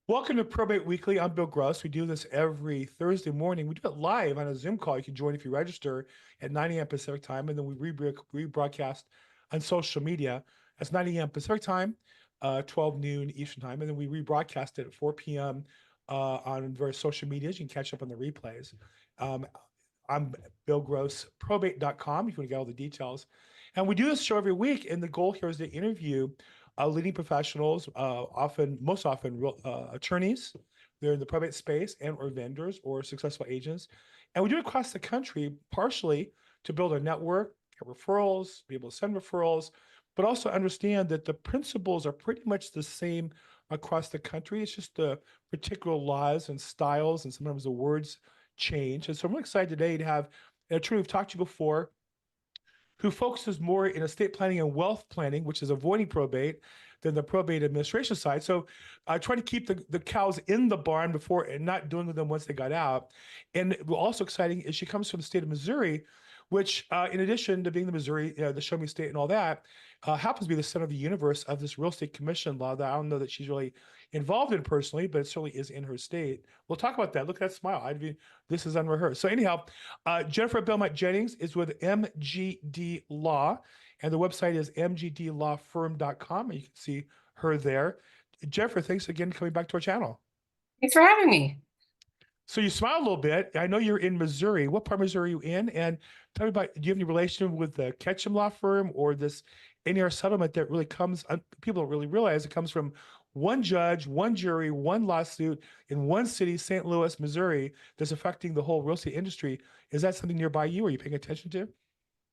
Welcome to Probate Weekly. I'm Bill Gross. We do this every Thursday morning. We do it live on a Zoom call. You can join if you register at 9 a.m. Pacific time, and then we rebroadcast on social media. That's 9 a.m. Pacific time, 12 noon Eastern time, and then we rebroadcast it at 4 p.m. On various social medias. You can catch up on the replays. Um, I'm Bill Gross, probate.com if you want to get all the details. And we do this show every week, and the goal here is to interview leading professionals, most often real, attorneys. They're in the probate space and or vendors or successful agents. And we do it across the country, partially to build a network, get referrals, be able to send referrals, but also understand that the principles are pretty much the same across the country. It's just the particular laws and styles, and sometimes the words change. And so I'm really excited today to have an attorney we've talked to before, who focuses more in estate planning and wealth planning, which is avoiding probate, than the probate administration side. So trying to keep the cows in the barn before and not doing with them once they got out. And also exciting is she comes from the state of Missouri, which in addition to being the Missouri, the show me state and all that, happens to be the center of the universe of this real estate commission law that I don't know that she's really involved in personally, but it certainly is in her state. We'll talk about that. Look at that smile. This is unrehearsed. So anyhow, Jennifer Belmont Jennings is with MGD Law, and the website is mgdlawfirm.com, and you can see her there. Jennifer, thanks again for coming back to our channel. Thanks for having me. So you smile a little bit. I know you're in Missouri. What part of Missouri are you in? And tell me about, do you have any relation with the Ketchum Law Firm or this NAR settlement that really comes, people don't really realize it comes from one judge, one jury, one lawsuit in one city, St. Louis, Missouri, that's affecting the whole real estate industry. Is that something nearby you? Are you paying attention to?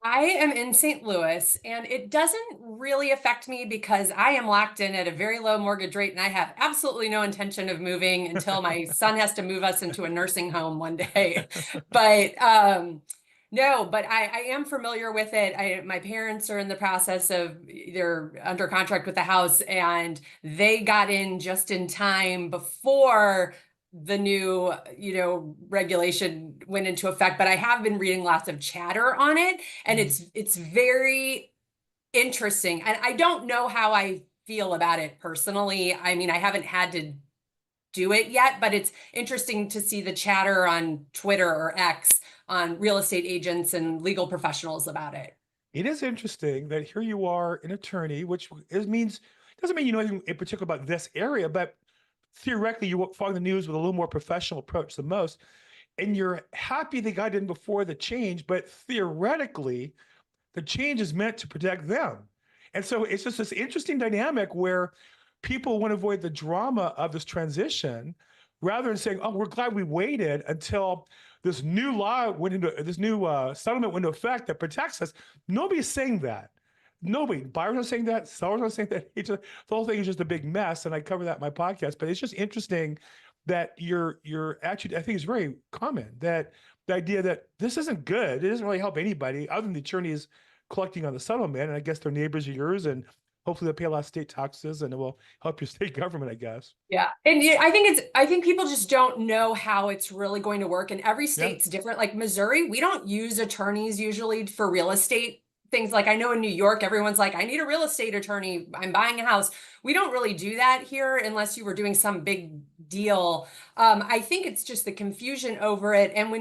I am in St. Louis, and it doesn't really affect me because I am locked in at a very low mortgage rate, and I have absolutely no intention of moving until my son has to move us into a nursing home one day. But no, but I am familiar with it. My parents are in the process of, they're under contract with the house, and they got in just in time before the new, regulation went into effect. But I have been reading lots of chatter on it, and it's very interesting. And I don't know how I feel about it personally. I mean, I haven't had to do it yet, but it's interesting to see the chatter on Twitter or X on real estate agents and legal professionals about it. It is interesting that here you are, an attorney, which means doesn't mean you know anything in particular about this area, but theoretically you follow the news with a little more professional approach than most, and you're happy they got in before the change, but theoretically the change is meant to protect them. And so it's just this interesting dynamic where people want to avoid the drama of this transition rather than saying, oh, we're glad we waited until this new law went into this new settlement went into effect that protects us. Nobody's saying that. Nobody, buyers are saying that, sellers are saying that. The whole thing is just a big mess, and I cover that in my podcast. But it's just interesting that you're actually, I think it's very common that the idea that this isn't good, it doesn't really help anybody other than the attorneys collecting on the settlement. And I guess their neighbors are yours, and hopefully they'll pay a lot of state taxes, and it will help your state government, I guess. Yeah. And I think people just don't know how it's really going to work. And every Yeah. state's different. Like Missouri, we don't use attorneys usually for real estate things. Like I know in New York, everyone's like, I need a real estate attorney. I'm buying a house. We don't really do that here unless you were doing some big deal. I think it's just the confusion over it. And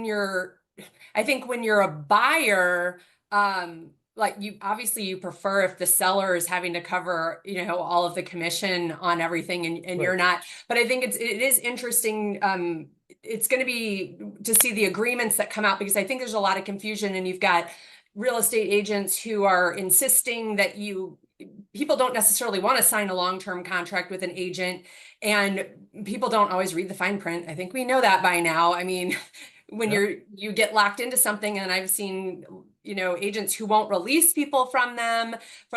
I think when you're a buyer, like you prefer if the seller is having to cover, all of the commission on everything, and you're Right. not. But I think it is interesting. It's going to be to see the agreements that come out, because I think there's a lot of confusion, and you've got real estate agents who are insisting that people don't necessarily want to sign a long-term contract with an agent, and people don't always read the fine print. I think we know that by now. I mean, when Yeah. you get locked into something, and I've seen, agents who won't release people from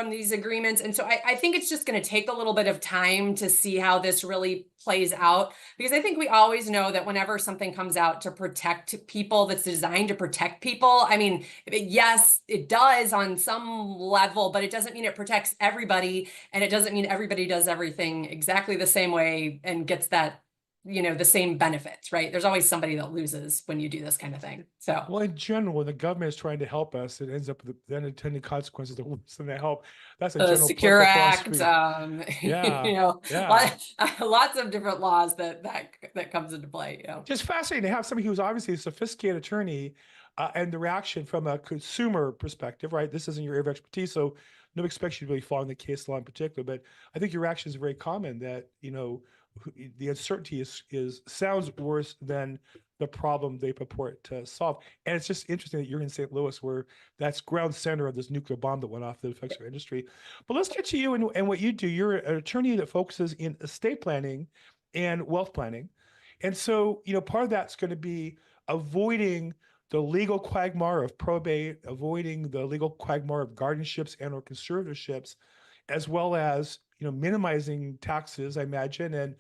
these agreements. And so I think it's just going to take a little bit of time to see how this really plays out, because I think we always know that whenever something comes out to protect people, that's designed to protect people, I mean, yes, it does on some level, but it doesn't mean it protects everybody, and it doesn't mean everybody does everything exactly the same way and gets that the same benefits, right? There's always somebody that loses when you do this kind of thing. So Well, in general, when the government is trying to help us, it ends up with the unintended consequences that worse than the help. That's a the general Secure political Act, philosophy. Yeah, yeah. lots of different laws that comes into play. Just fascinating to have somebody who's obviously a sophisticated attorney, and the reaction from a consumer perspective, right? This isn't your area of expertise, so no expects you to really follow the case law in particular. But I think your reaction is very common that, the uncertainty is sounds worse than the problem they purport to solve. And it's just interesting that you're in St. Louis, where that's ground center of this nuclear bomb that went off that affects our industry. But let's get to you and what you do. You're an attorney that focuses in estate planning and wealth planning. And so, part of that's going to be avoiding the legal quagmire of probate, avoiding the legal quagmire of guardianships and or conservatorships, as well as, minimizing taxes, I imagine, and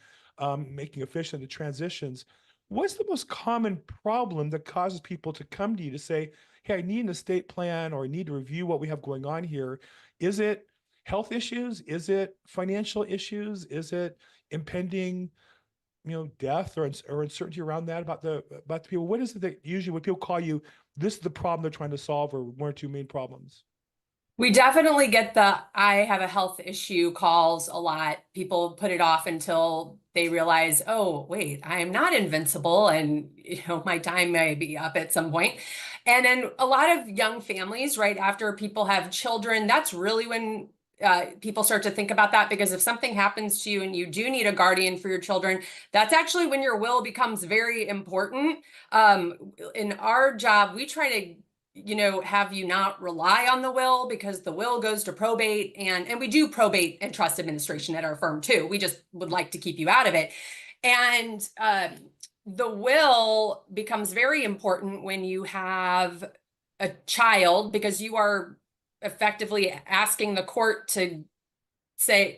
making efficient the transitions. What's the most common problem that causes people to come to you to say, hey, I need an estate plan, or I need to review what we have going on here? Is it health issues? Is it financial issues? Is it impending death or uncertainty around that about the people? What is it that usually when people call you, this is the problem they're trying to solve, or one or two main problems? We definitely get the I have a health issue calls a lot. People put it off until they realize, oh, wait, I am not invincible, and my time may be up at some point. And then a lot of young families, right after people have children, that's really when people start to think about that, because if something happens to you and you do need a guardian for your children, that's actually when your will becomes very important. In our job, we try to have you not rely on the will, because the will goes to probate, and we do probate and trust administration at our firm too. We just would like to keep you out of it. And the will becomes very important when you have a child, because you are effectively asking the court to say,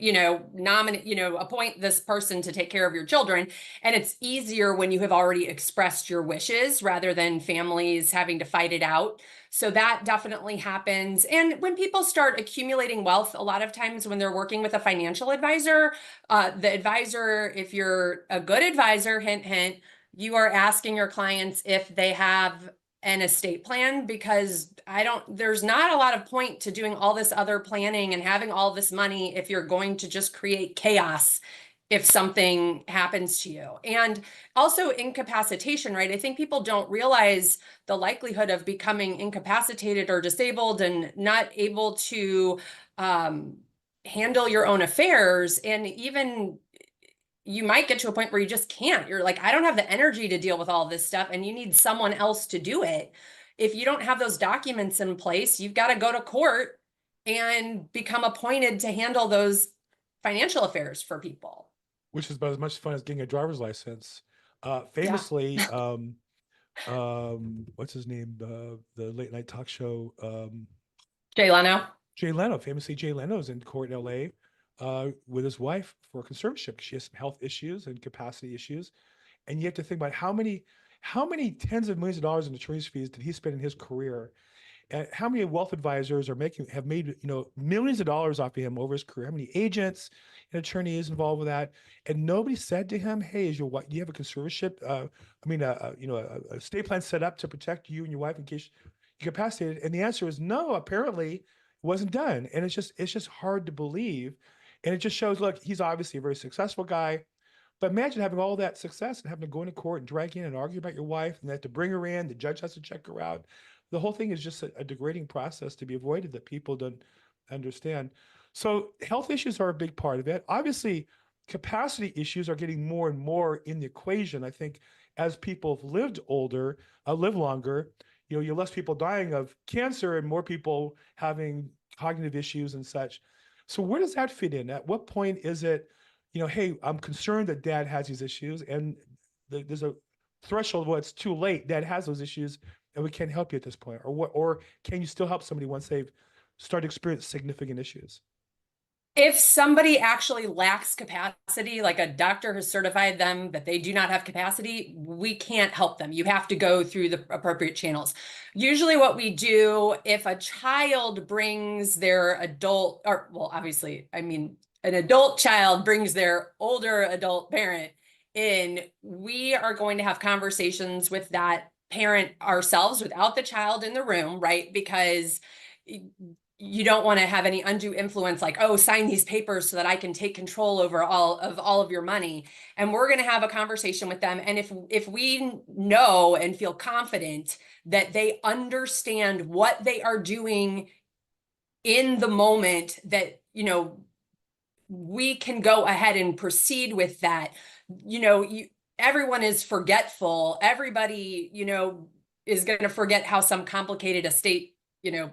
nominate, appoint this person to take care of your children. And it's easier when you have already expressed your wishes rather than families having to fight it out. So that definitely happens. And when people start accumulating wealth, a lot of times when they're working with a financial advisor, the advisor, if you're a good advisor, hint, hint, you are asking your clients if they have an estate plan, because there's not a lot of point to doing all this other planning and having all this money if you're going to just create chaos if something happens to you. And also incapacitation, right? I think people don't realize the likelihood of becoming incapacitated or disabled and not able to handle your own affairs. And even you might get to a point where you just can't. You're like, I don't have the energy to deal with all this stuff, and you need someone else to do it. If you don't have those documents in place, you've got to go to court and become appointed to handle those financial affairs for people. Which is about as much fun as getting a driver's license. Yeah. Famously, what's his name? The late night talk show, Jay Leno. Jay Leno. Famously, Jay Leno's in court in LA with his wife for conservatorship. She has some health issues and capacity issues. And you have to think about how many tens of millions of dollars in attorney's fees did he spend in his career? And how many wealth advisors have made millions of dollars off of him over his career? How many agents and attorneys involved with that? And nobody said to him, "Hey, do you have a conservatorship? A estate plan set up to protect you and your wife in case you capacitated?" And the answer is no. Apparently, it wasn't done. And it's just hard to believe. And it just shows, look, he's obviously a very successful guy. But imagine having all that success and having to go into court and drag in and argue about your wife, and they have to bring her in. The judge has to check her out. The whole thing is just a degrading process to be avoided that people don't understand. So health issues are a big part of it. Obviously, capacity issues are getting more and more in the equation. I think as people have lived older, live longer, you're less people dying of cancer and more people having cognitive issues and such. So where does that fit in? At what point is it, hey, I'm concerned that dad has these issues, and there's a threshold where it's too late. Dad has those issues, and we can't help you at this point. Or what? Or can you still help somebody once they've started to experience significant issues? If somebody actually lacks capacity, like a doctor has certified them that they do not have capacity, we can't help them. You have to go through the appropriate channels. Usually what we do, if a child brings their adult, or well, obviously, I mean, an adult child brings their older adult parent, And we are going to have conversations with that parent ourselves without the child in the room, right? Because you don't want to have any undue influence, like, oh, sign these papers so that I can take control over all of your money. And we're going to have a conversation with them. And if we know and feel confident that they understand what they are doing in the moment, that, we can go ahead and proceed with that. Everyone is forgetful. Everybody, is going to forget how some complicated estate,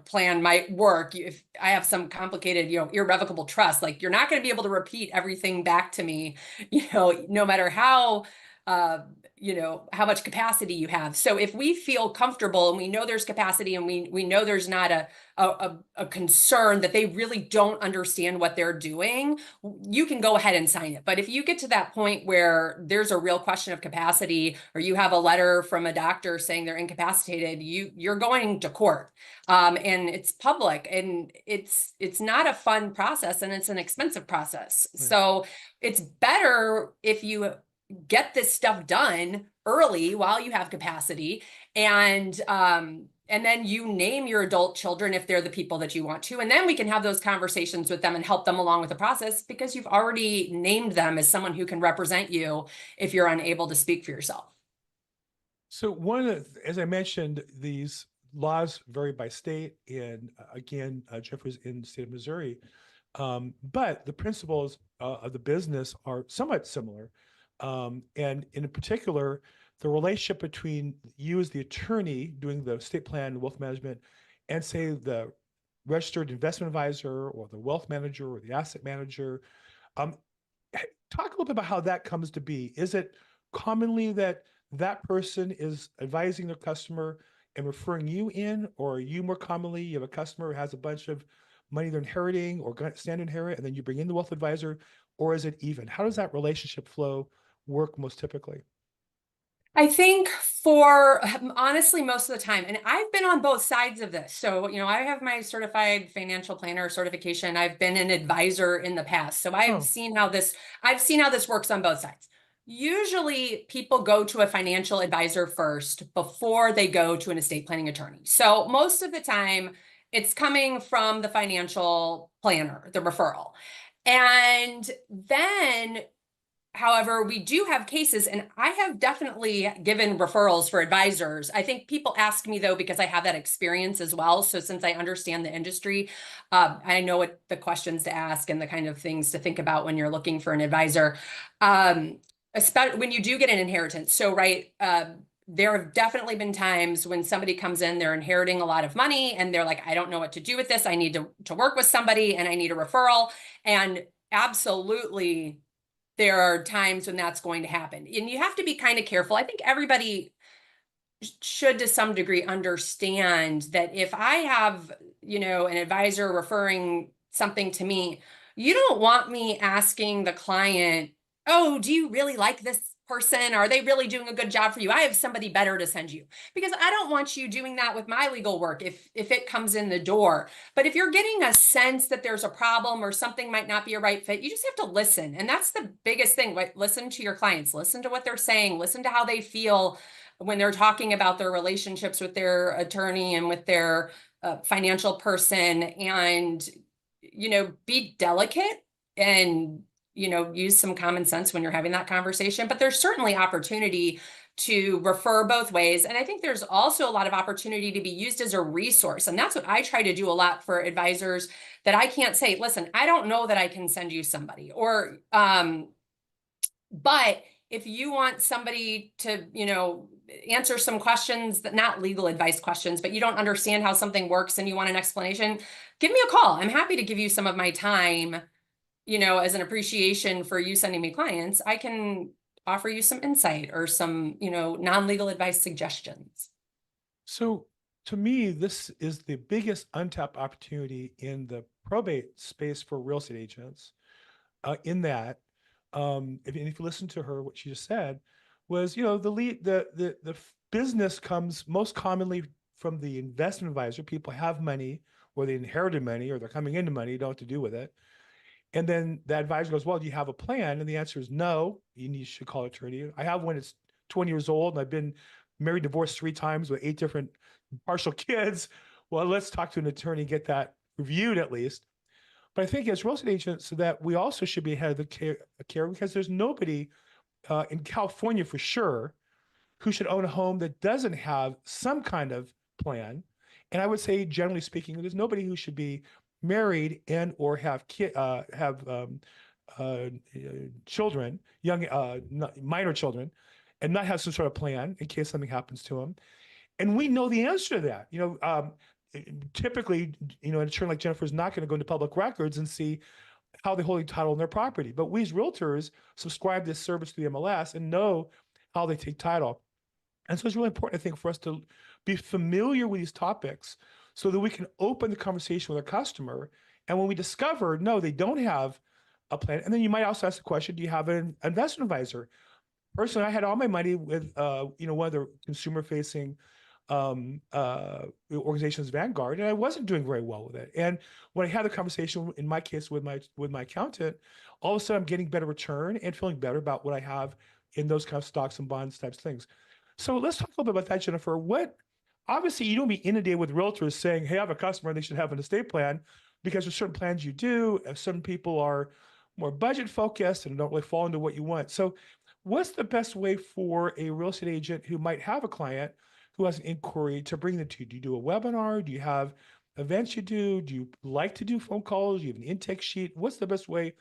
plan might work. If I have some complicated, irrevocable trust, like, you're not going to be able to repeat everything back to me, no matter how, how much capacity you have. So if we feel comfortable and we know there's capacity, and we know there's not a concern that they really don't understand what they're doing, you can go ahead and sign it. But if you get to that point where there's a real question of capacity, or you have a letter from a doctor saying they're incapacitated, you're going to court. And it's public, and it's not a fun process, and it's an expensive process. Right. So it's better if you get this stuff done early while you have capacity, and then you name your adult children if they're the people that you want to, and then we can have those conversations with them and help them along with the process, because you've already named them as someone who can represent you if you're unable to speak for yourself. So as I mentioned, these laws vary by state, and again, Jennifer's in the state of Missouri, but the principles of the business are somewhat similar. And in particular, the relationship between you as the attorney doing the estate plan, wealth management, and say the registered investment advisor or the wealth manager or the asset manager. Um, Talk a little bit about how that comes to be. Is it commonly that that person is advising their customer and referring you in, or are you more commonly, you have a customer who has a bunch of money they're inheriting or stand to inherit, and then you bring in the wealth advisor, or is it even? How does that relationship flow work most typically? I think for honestly, most of the time, and I've been on both sides of this. So, I have my certified financial planner certification. I've been an advisor in the past. So Oh, I've seen how this works on both sides. Usually people go to a financial advisor first before they go to an estate planning attorney. So most of the time it's coming from the financial planner, the referral. And then, however, we do have cases, and I have definitely given referrals for advisors. I think people ask me, though, because I have that experience as well. So since I understand the industry, I know what the questions to ask and the kind of things to think about when you're looking for an advisor, especially when you do get an inheritance. So, right, there have definitely been times when somebody comes in, they're inheriting a lot of money, and they're like, I don't know what to do with this. I need to work with somebody, and I need a referral. And absolutely, there are times when that's going to happen. And you have to be kind of careful. I think everybody should, to some degree, understand that if I have, an advisor referring something to me, you don't want me asking the client, oh, do you really like this person? Are they really doing a good job for you? I have somebody better to send you, because I don't want you doing that with my legal work if it comes in the door. But if you're getting a sense that there's a problem or something might not be a right fit, you just have to listen. And that's the biggest thing. Right? Listen to your clients, listen to what they're saying, listen to how they feel when they're talking about their relationships with their attorney and with their financial person, and, be delicate and, use some common sense when you're having that conversation. But there's certainly opportunity to refer both ways. And I think there's also a lot of opportunity to be used as a resource. And that's what I try to do a lot for advisors, that I can't say, listen, I don't know that I can send you somebody, or, but if you want somebody to, answer some questions, that not legal advice questions, but you don't understand how something works and you want an explanation, give me a call. I'm happy to give you some of my time, as an appreciation for you sending me clients. I can offer you some insight or some, non-legal advice suggestions. so to me, this is the biggest untapped opportunity in the probate space for real estate agents. In that, if you listen to her, what she just said was, the lead, the business comes most commonly from the investment advisor. People have money, or they inherited money, or they're coming into money, don't know what to do with it. And then the advisor goes, well, do you have a plan? And the answer is no, should call an attorney. I have one that's 20 years old and I've been married, divorced 3 times with 8 different partial kids. Well, let's talk to an attorney, get that reviewed at least. But I think as real estate agents, so that we also should be ahead of the care because there's nobody in California for sure who should own a home that doesn't have some kind of plan. And I would say, generally speaking, there's nobody who should be married and or have children, young minor children, and not have some sort of plan in case something happens to them. And we know the answer to that. Typically, an attorney like Jennifer is not going to go into public records and see how they hold title on their property. But we as realtors subscribe this service to the MLS and know how they take title. And so it's really important, I think, for us to be familiar with these topics so that we can open the conversation with our customer. And when we discover, no, they don't have a plan. And then you might also ask the question, do you have an investment advisor? Personally, I had all my money with, one of the consumer facing organizations, Vanguard, and I wasn't doing very well with it. And when I had the conversation, in my case, with my accountant, all of a sudden I'm getting better return and feeling better about what I have in those kind of stocks and bonds types of things. So let's talk a little bit about that, Jennifer. Obviously you don't be inundated with realtors saying, hey, I have a customer, they should have an estate plan, because there's certain plans you do. Some people are more budget focused and don't really fall into what you want. So what's the best way for a real estate agent who might have a client who has an inquiry to bring them to you? Do you do a webinar? Do you have events you do? Do you like to do phone calls? Do you have an intake sheet? What's the best way?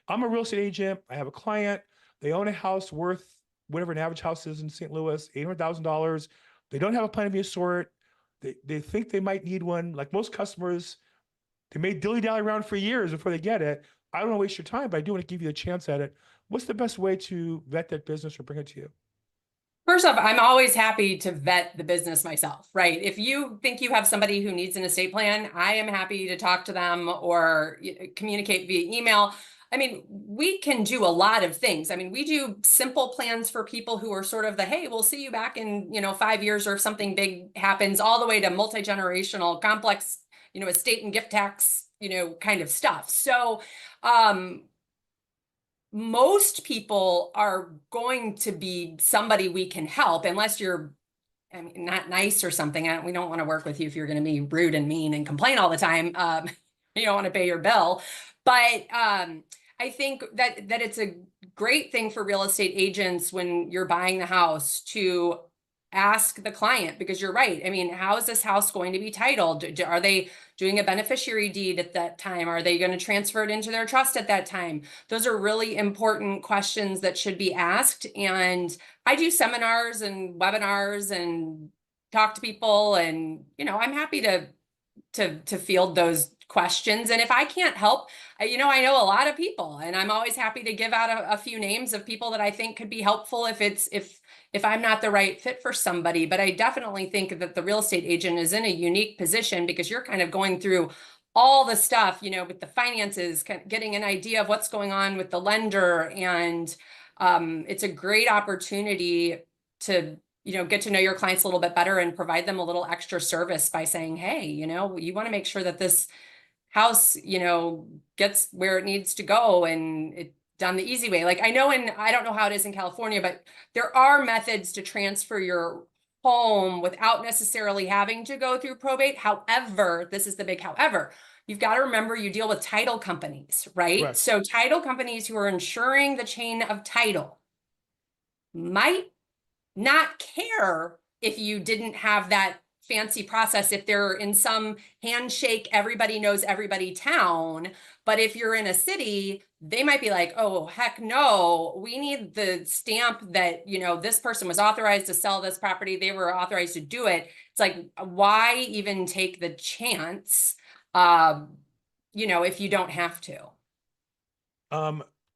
I'm a real estate agent. I have a client. They own a house worth whatever an average house is in St. Louis, $800,000. They don't have a plan of any sort. They think they might need one. Like most customers, they may dilly-dally around for years before they get it. I don't want to waste your time, but I do want to give you a chance at it. What's the best way to vet that business or bring it to you? First off, I'm always happy to vet the business myself, right? If you think you have somebody who needs an estate plan, I am happy to talk to them or communicate via email. I mean, we can do a lot of things. I mean, we do simple plans for people who are sort of the, hey, we'll see you back in, 5 years or if something big happens, all the way to multi-generational, complex, estate and gift tax, kind of stuff. So, most people are going to be somebody we can help unless you're, I mean, not nice or something. We don't want to work with you if you're going to be rude and mean and complain all the time. You don't want to pay your bill. But I think that it's a great thing for real estate agents when you're buying the house to ask the client, because you're right. I mean, how is this house going to be titled? Are they doing a beneficiary deed at that time? Are they going to transfer it into their trust at that time? Those are really important questions that should be asked. And I do seminars and webinars and talk to people, and I'm happy to field those questions. And if I can't help, I know a lot of people, and I'm always happy to give out a few names of people that I think could be helpful if I'm not the right fit for somebody. But I definitely think that the real estate agent is in a unique position because you're kind of going through all the stuff, with the finances, getting an idea of what's going on with the lender. And it's a great opportunity to get to know your clients a little bit better and provide them a little extra service by saying, hey, you want to make sure that this house, gets where it needs to go and it done the easy way. Like I don't know how it is in California, but there are methods to transfer your home without necessarily having to go through probate. However, this is the big however. You've got to remember you deal with title companies, right? Correct. So title companies who are ensuring the chain of title might not care if you didn't have that fancy process, if they're in some handshake, everybody knows everybody town. But if you're in a city, they might be like, oh, heck no, we need the stamp that, this person was authorized to sell this property. They were authorized to do it. It's like, why even take the chance, if you don't have to?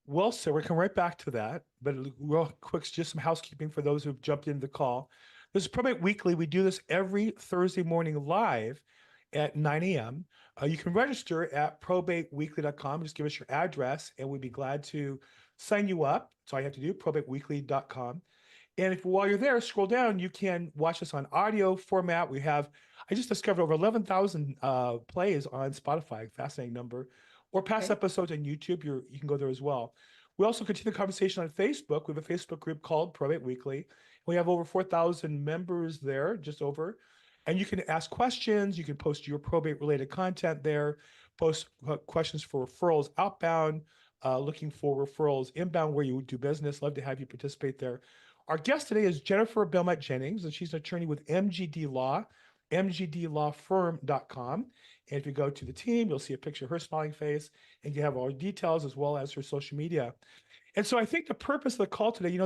Well, so we're coming right back to that, but real quick, just some housekeeping for those who've jumped into the call. This is Probate Weekly. We do this every Thursday morning live at 9 a.m. You can register at probateweekly.com. Just give us your address and we'd be glad to sign you up. That's all you have to do, probateweekly.com. And if while you're there, scroll down, you can watch us on audio format. I just discovered over 11,000 plays on Spotify, fascinating number. or past Okay. episodes on YouTube. You can go there as well. We also continue the conversation on Facebook. We have a Facebook group called Probate Weekly. We have over 4,000 members there, just over. And you can ask questions. You can post your probate related content there, post questions for referrals outbound, looking for referrals inbound where you do business. Love to have you participate there. Our guest today is Jennifer Belmont Jennings, and she's an attorney with MGD Law, mgdlawfirm.com. And if you go to the team, you'll see a picture of her smiling face, and you have all the details as well as her social media. And so I think the purpose of the call today,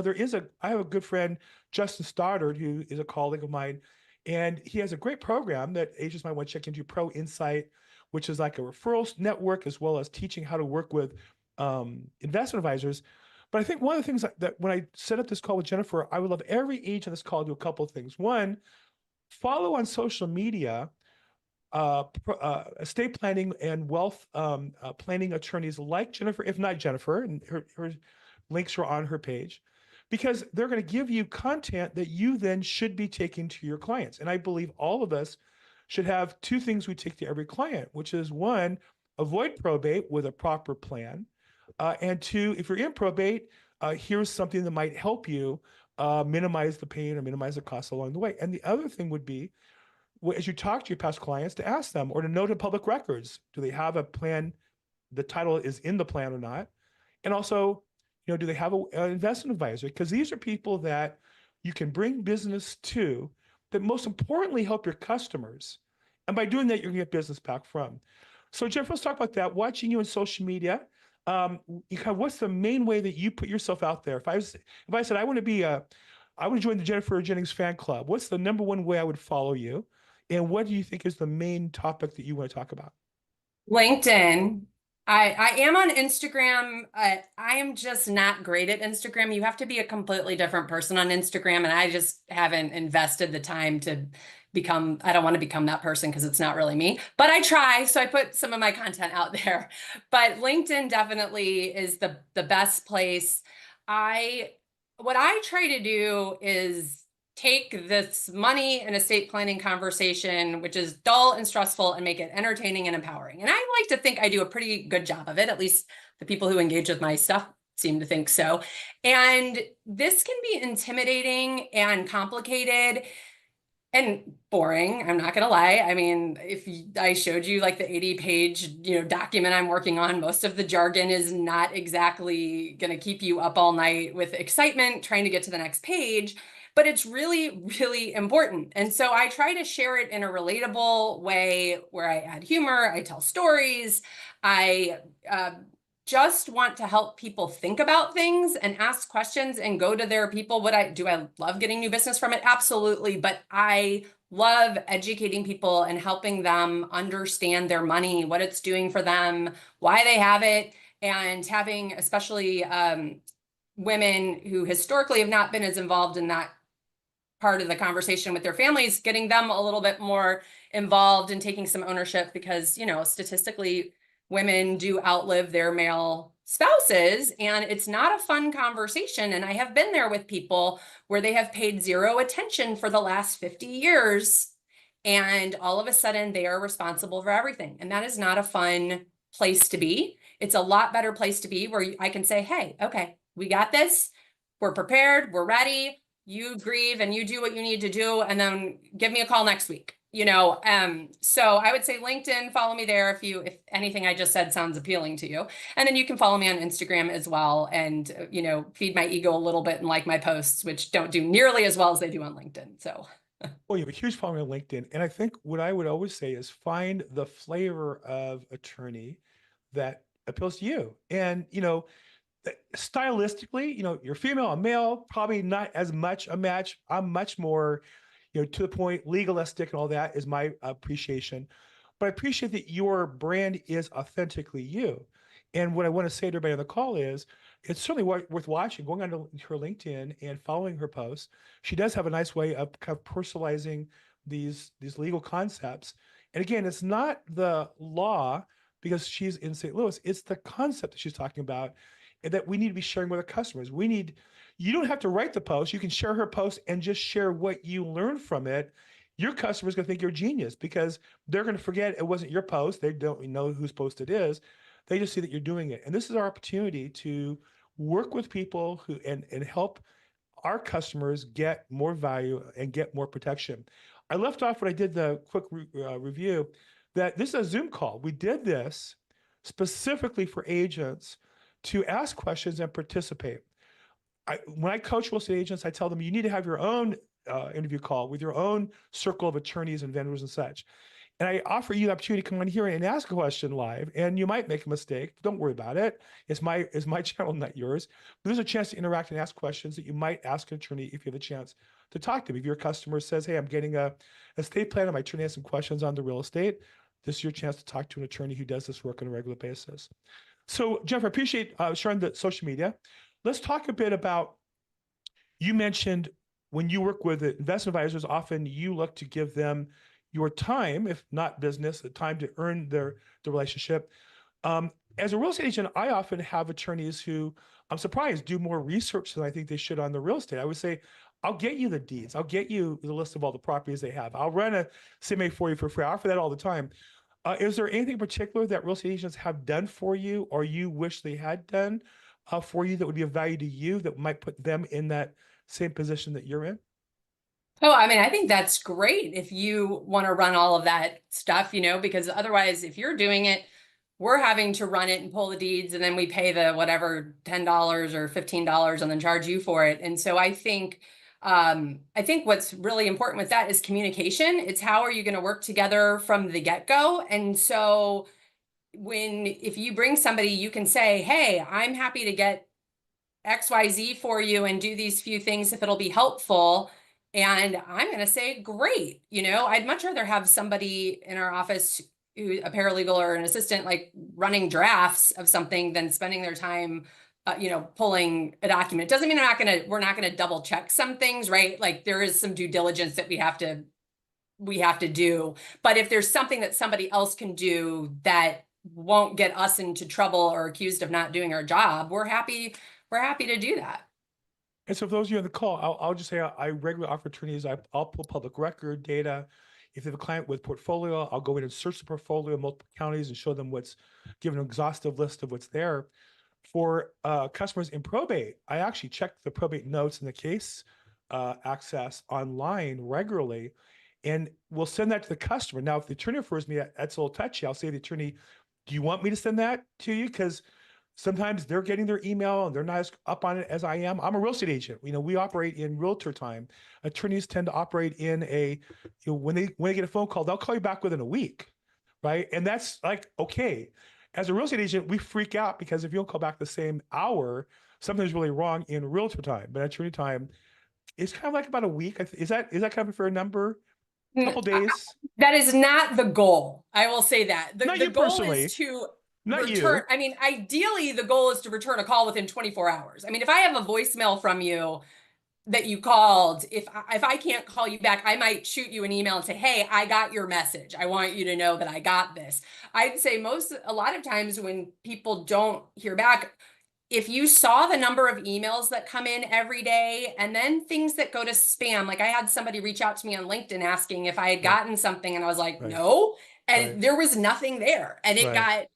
I have a good friend, Justin Stoddard, who is a colleague of mine, and he has a great program that agents might want to check into, Pro Insight, which is like a referrals network, as well as teaching how to work with investment advisors. But I think one of the things that when I set up this call with Jennifer, I would love every agent on this call to do a couple of things. One, follow on social media estate planning and wealth planning attorneys like Jennifer, if not Jennifer, and her links are on her page, because they're going to give you content that you then should be taking to your clients. And I believe all of us should have two things we take to every client, which is one, avoid probate with a proper plan. And two, if you're in probate, here's something that might help you minimize the pain or minimize the costs along the way. And the other thing would be, as you talk to your past clients, to ask them or to note in public records, do they have a plan? The title is in the plan or not? And also, do they have an investment advisor? Because these are people that you can bring business to, that most importantly help your customers. And by doing that, you're gonna get business back from. So Jeff, let's talk about that. Watching you on social media, what's the main way that you put yourself out there? If I said I want to join the Jennifer Jennings fan club, what's the number one way I would follow you? And what do you think is the main topic that you want to talk about? LinkedIn. I am on Instagram. I am just not great at Instagram. You have to be a completely different person on Instagram, and I just haven't invested the time to become, I don't want to become that person because it's not really me, but I try. So I put some of my content out there. But LinkedIn definitely is the best place. What I try to do is take this money and estate planning conversation, which is dull and stressful, and make it entertaining and empowering. And I like to think I do a pretty good job of it. At least the people who engage with my stuff seem to think so. And this can be intimidating and complicated and boring. I'm not going to lie. I mean, if I showed you like the 80-page, document I'm working on, most of the jargon is not exactly going to keep you up all night with excitement trying to get to the next page, but it's really, really important. And so I try to share it in a relatable way where I add humor, I tell stories, I just want to help people think about things and ask questions and go to their people. Do I love getting new business from it? Absolutely. But I love educating people and helping them understand their money, what it's doing for them, why they have it, and having especially women who historically have not been as involved in that part of the conversation with their families, getting them a little bit more involved and taking some ownership because, statistically, women do outlive their male spouses, and it's not a fun conversation. And I have been there with people where they have paid zero attention for the last 50 years, and all of a sudden they are responsible for everything. And that is not a fun place to be. It's a lot better place to be where I can say, hey, okay, we got this. We're prepared. We're ready. You grieve and you do what you need to do, and then give me a call next week. So I would say LinkedIn, follow me there if anything I just said sounds appealing to you. And then you can follow me on Instagram as well, and feed my ego a little bit and like my posts, which don't do nearly as well as they do on LinkedIn. So Well, you have a huge following on LinkedIn. And I think what I would always say is find the flavor of attorney that appeals to you. And, stylistically, you're female, I'm male, probably not as much a match. I'm much more, to the point, legalistic and all that is my appreciation. But I appreciate that your brand is authentically you. And what I want to say to everybody on the call is it's certainly worth watching, going on to her LinkedIn and following her posts. She does have a nice way of kind of personalizing these legal concepts. And again, it's not the law because she's in St. Louis, it's the concept that she's talking about and that we need to be sharing with our customers. You don't have to write the post. You can share her post and just share what you learned from it. Your customer's going to think you're a genius because they're going to forget it wasn't your post. They don't know whose post it is. They just see that you're doing it. And this is our opportunity to work with people who and help our customers get more value and get more protection. I left off when I did the quick review that this is a Zoom call. We did this specifically for agents to ask questions and participate. When I coach real estate agents, I tell them you need to have your own interview call with your own circle of attorneys and vendors and such. And I offer you the opportunity to come on here and ask a question live, and you might make a mistake. Don't worry about it. It's my channel, not yours. But there's a chance to interact and ask questions that you might ask an attorney if you have a chance to talk to him. If your customer says, "Hey, I'm getting a estate plan, and my attorney has some questions on the real estate," this is your chance to talk to an attorney who does this work on a regular basis. So, Jennifer, I appreciate sharing the social media. Let's talk a bit about. You mentioned when you work with investment advisors, often you look to give them your time, if not business, the time to earn the relationship. As a real estate agent, I often have attorneys who I'm surprised do more research than I think they should on the real estate. I would say, I'll get you the deeds. I'll get you the list of all the properties they have. I'll run a CMA for you for free. I offer that all the time. Is there anything in particular that real estate agents have done for you or you wish they had done for you that would be of value to you that might put them in that same position that you're in? Oh, I mean, I think that's great if you want to run all of that stuff, because otherwise, if you're doing it, we're having to run it and pull the deeds, and then we pay the whatever $10 or $15 and then charge you for it. And so I think what's really important with that is communication. It's how are you going to work together from the get-go? And so if you bring somebody, you can say, "Hey, I'm happy to get XYZ for you and do these few things if it'll be helpful." And I'm going to say, great. I'd much rather have somebody in our office who a paralegal or an assistant like running drafts of something than spending their time, pulling a document. It doesn't mean we're not going to double check some things, right? Like there is some due diligence that we have to do. But if there's something that somebody else can do that won't get us into trouble or accused of not doing our job, we're happy to do that. And so for those of you on the call, I'll just say I regularly offer attorneys, I'll pull public record data. If they have a client with portfolio, I'll go in and search the portfolio in multiple counties and show them give an exhaustive list of what's there. For customers in probate, I actually check the probate notes in the case access online regularly, and we'll send that to the customer. Now, if the attorney refers me, that's a little touchy. I'll say to the attorney, "Do you want me to send that to you?" Because sometimes they're getting their email and they're not as up on it as I am. I'm a real estate agent. We operate in realtor time. Attorneys tend to operate in when they get a phone call, they'll call you back within a week, right? And that's like, okay. As a real estate agent, we freak out because if you don't call back the same hour, something's really wrong in realtor time. But attorney time is kind of like about a week. Is that kind of a fair number? A couple days? That is not the goal. I will say that. Not The you goal personally. is to Not return. you. I mean, ideally, the goal is to return a call within 24 hours. I mean, if I have a voicemail from you that you called, if I can't call you back, I might shoot you an email and say, "Hey, I got your message. I want you to know that I got this." I'd say a lot of times when people don't hear back, if you saw the number of emails that come in every day and then things that go to spam, like I had somebody reach out to me on LinkedIn asking if I had gotten something, and I was like, Right. no, and Right. there was nothing there, and it Right. got,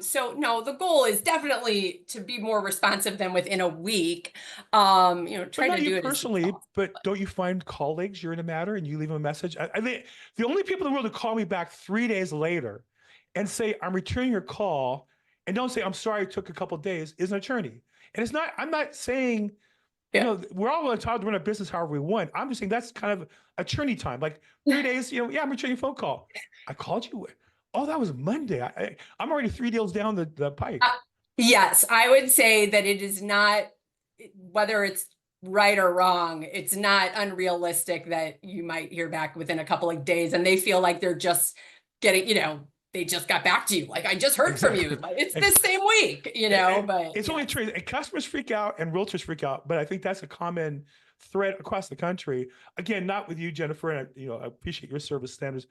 so no, the goal is definitely to be more responsive than within a week. But Try not to you do it as soon as personally, possible. but don't you find colleagues you're in a matter and you leave them a message? I think the only people in the world who call me back 3 days later and say, "I'm returning your call," and don't say, "I'm sorry, it took a couple of days," is an attorney. And I'm not saying, Yeah. we're all entitled to run a business however we want. I'm just saying that's kind of attorney time. Like 3 days, yeah, I'm returning a phone call. I called you. Oh, that was Monday. I'm already 3 deals down the Uh, pike. yes, I would say that it is not, whether it's right or wrong, it's not unrealistic that you might hear back within a couple of days and they feel like they're just getting, they just got back to you. Like, I just heard from you, Exactly. but it's the same week, but It's only yeah. true. And customers freak out and realtors freak out, but I think that's a common thread across the country. Again, not with you, Jennifer, and I appreciate your service standards.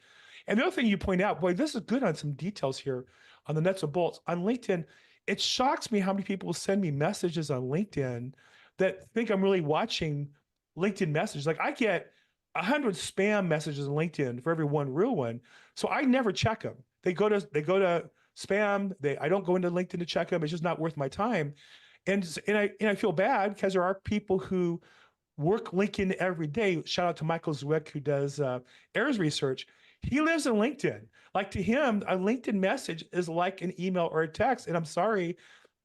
And the other thing you point out, boy, this is good on some details here on the nuts and bolts on LinkedIn. It shocks me how many people will send me messages on LinkedIn that think I'm really watching LinkedIn messages. Like I get 100 spam messages on LinkedIn for every one real one, so I never check them. They go to spam. I don't go into LinkedIn to check them. It's just not worth my time. And I feel bad because there are people who work LinkedIn every day. Shout out to Michael Zwick, who does errors research. He lives in LinkedIn. Like, to him, a LinkedIn message is like an email or a text. And I'm sorry,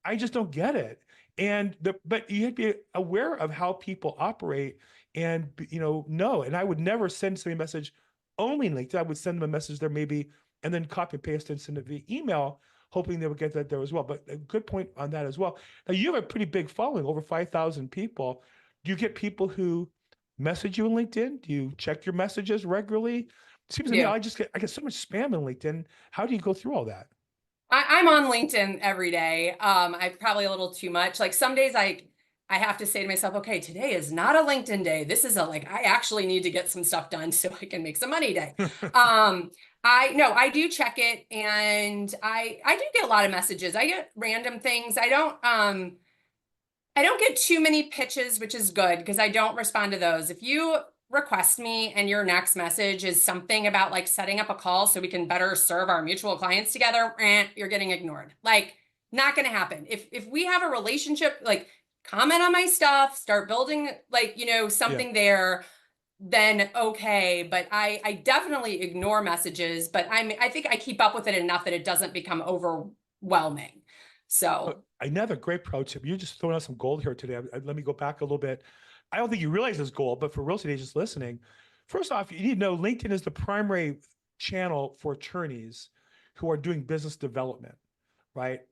I just don't get it. But you have to be aware of how people operate and, know. And I would never send somebody a message only in LinkedIn. I would send them a message there maybe, and then copy and paste and send it via email, hoping they would get that there as well. But a good point on that as well. Now, you have a pretty big following, over 5,000 people. Do you get people who message you on LinkedIn? Do you check your messages regularly? It seems to me Yeah. I get so much spam on LinkedIn. How do you go through all that? I'm on LinkedIn every day. I probably a little too much. Like some days I have to say to myself, okay, today is not a LinkedIn day. This is a like I actually need to get some stuff done so I can make some money day. Um, I no, I do check it, and I do get a lot of messages. I get random things. I don't get too many pitches, which is good because I don't respond to those. If you request me and your next message is something about like setting up a call so we can better serve our mutual clients together, you're getting ignored. Like, not going to happen. If we have a relationship, like comment on my stuff, start building like, Yeah. something there, then okay. But I definitely ignore messages, but I think I keep up with it enough that it doesn't become overwhelming. So Another great pro tip. You're just throwing out some gold here today. Let me go back a little bit. I don't think you realize this gold, but for real estate agents listening, first off, you need to know LinkedIn is the primary channel for attorneys who are doing business development, right?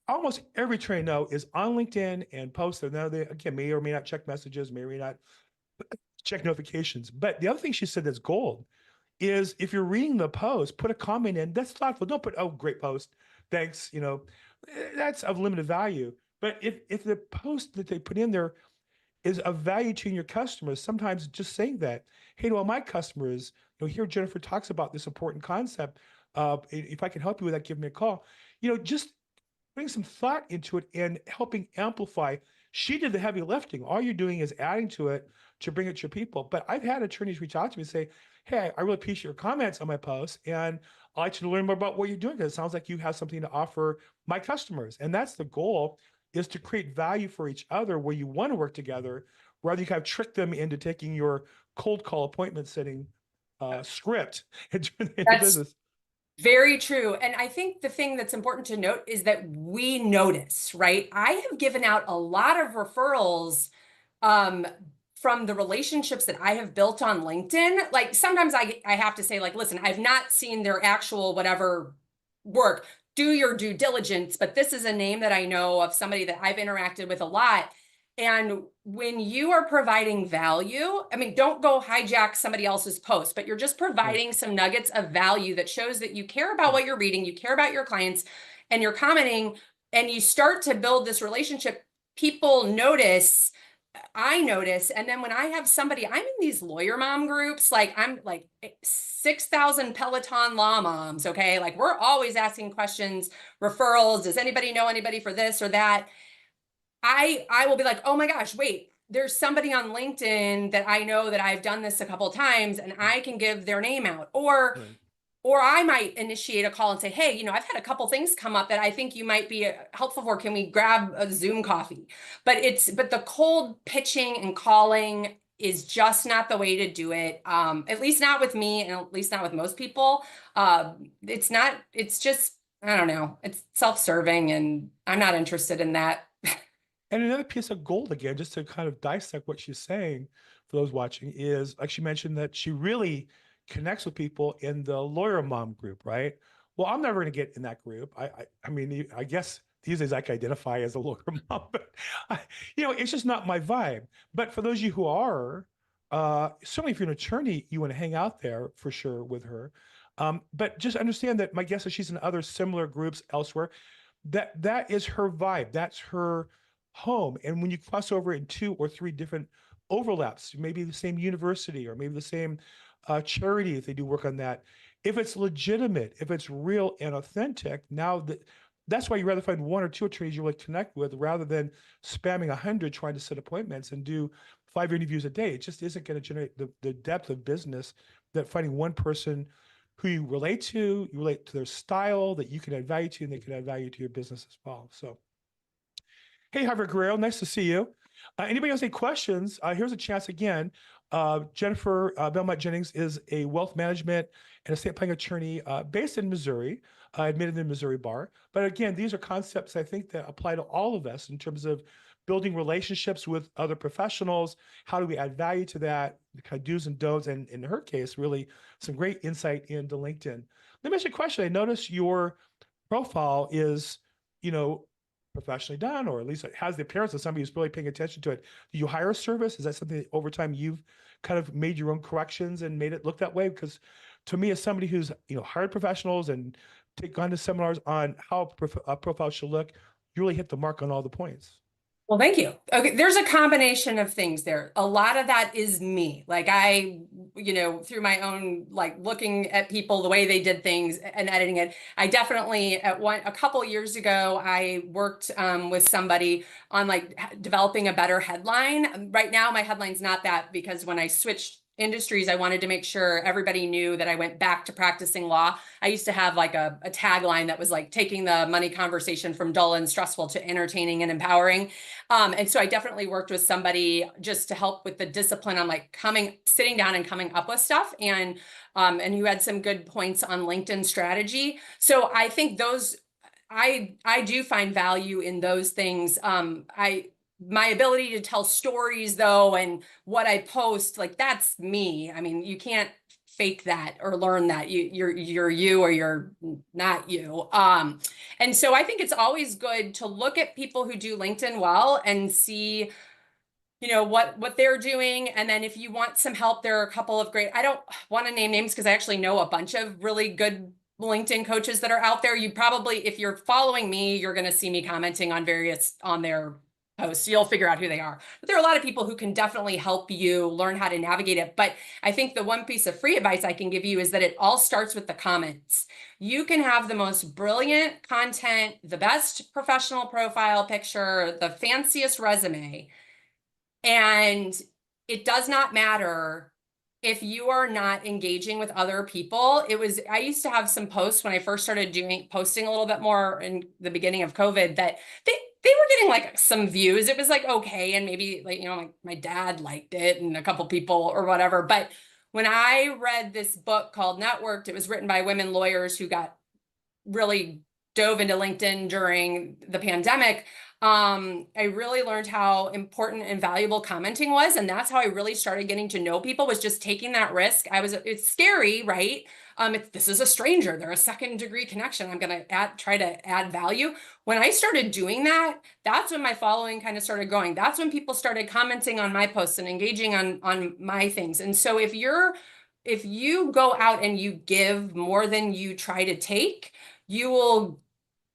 Almost every attorney I know is on LinkedIn and posts there. Now, they, again, may or may not check messages, may or may not check notifications. But the other thing she said that's gold is, if you're reading the post, put a comment in that's thoughtful. Don't put, oh, great post, thanks. That's of limited value. But if the post that they put in there is of value to your customers, sometimes just saying that, hey, to all my customers, here Jennifer talks about this important concept. If I can help you with that, give me a call. Just putting some thought into it and helping amplify. She did the heavy lifting. All you're doing is adding to it to bring it to your people. But I've had attorneys reach out to me and say, hey, I really appreciate your comments on my post, and I'd like you to learn more about what you're doing, because it sounds like you have something to offer my customers. And that's the goal, is to create value for each other where you want to work together, rather you kind of trick them into taking your cold call appointment setting script and turn it into that's business. very true. And I think the thing that's important to note is that we notice, right? I have given out a lot of referrals um, from the relationships that I have built on LinkedIn. Like sometimes I have to say, like, listen, I've not seen their actual whatever work. Do your due diligence, but this is a name that I know of, somebody that I've interacted with a lot. And when you are providing value, I mean, don't go hijack somebody else's post, but you're just Right. providing some nuggets of value that shows that you care about Yeah. what you're reading, you care about your clients, and you're commenting, and you start to build this relationship. People notice, I notice. And then when I have somebody, I'm in these lawyer mom groups, like I'm like 6,000 Peloton law moms. Okay. Like we're always asking questions, referrals. Does anybody know anybody for this or that? I will be like, oh my gosh, wait, there's somebody on LinkedIn that I know that I've done this a couple of times, and I can give their name out. Right. Or I might initiate a call and say, hey, I've had a couple things come up that I think you might be helpful for. Can we grab a Zoom coffee? But the cold pitching and calling is just not the way to do it. At least not with me, and at least not with most people. It's not, it's just, I don't know, it's self-serving, and I'm not interested in that. And another piece of gold, again, just to kind of dissect what she's saying for those watching, is like she mentioned that she really connects with people in the lawyer mom group, right? Well, I'm never going to get in that group. I mean, I guess these days I can identify as a lawyer mom, but it's just not my vibe. But for those of you who are, certainly if you're an attorney, you want to hang out there for sure with her. But just understand that my guess is she's in other similar groups elsewhere. That is her vibe. That's her home. And when you cross over in 2 or 3 different overlaps, maybe the same university or maybe the same charity, if they do work on that, if it's legitimate, if it's real and authentic, that's why you rather find 1 or 2 attorneys you really connect with, rather than spamming 100 trying to set appointments and do 5 interviews a day. It just isn't going to generate the depth of business that finding one person who you relate to their style that you can add value to, and they can add value to your business as well. So, hey, Harvard Guerrero, nice to see you. Anybody has any questions? Here's a chance again. Jennifer Belmont Jennings is a wealth management and estate planning attorney based in Missouri, admitted in the Missouri bar. But again, these are concepts I think that apply to all of us in terms of building relationships with other professionals. How do we add value to that? The kind of do's and don'ts, and in her case, really some great insight into LinkedIn. Let me ask you a question. I noticed your profile is, you know, professionally done, or at least it has the appearance of somebody who's really paying attention to it. Do you hire a service? Is that something that over time you've kind of made your own corrections and made it look that way? Because to me, as somebody who's, you know, hired professionals and gone to seminars on how a profile should look, you really hit the mark on all the points. Well, thank you. Okay, there's a combination of things there. A lot of that is me. Like through my own, like looking at people, the way they did things and editing it. I definitely a couple years ago, I worked with somebody on like developing a better headline. Right now, my headline's not that, because when I switched industries, I wanted to make sure everybody knew that I went back to practicing law. I used to have like a tagline that was like taking the money conversation from dull and stressful to entertaining and empowering. And so I definitely worked with somebody just to help with the discipline on like sitting down and coming up with stuff, and who had some good points on LinkedIn strategy. So I think I do find value in those things. My ability to tell stories though, and what I post, like that's me. I mean, you can't fake that or learn that. You're you or you're not you. And so I think it's always good to look at people who do LinkedIn well and see, what they're doing. And then if you want some help, there are a couple of great, I don't want to name names because I actually know a bunch of really good LinkedIn coaches that are out there. You probably, if you're following me, you're going to see me commenting on their posts. You'll figure out who they are. But there are a lot of people who can definitely help you learn how to navigate it. But I think the one piece of free advice I can give you is that it all starts with the comments. You can have the most brilliant content, the best professional profile picture, the fanciest resume, and it does not matter if you are not engaging with other people. I used to have some posts when I first started posting a little bit more in the beginning of COVID, that they were getting like some views. It was like, okay. And maybe like, like my dad liked it and a couple people or whatever. But when I read this book called Networked, it was written by women lawyers who got really dove into LinkedIn during the pandemic. I really learned how important and valuable commenting was. And that's how I really started getting to know people, was just taking that risk. It's scary, right? This is a stranger. They're a second-degree connection. I'm going to try to add value. When I started doing that, that's when my following kind of started going. That's when people started commenting on my posts and engaging on my things. And so if you go out and you give more than you try to take, you will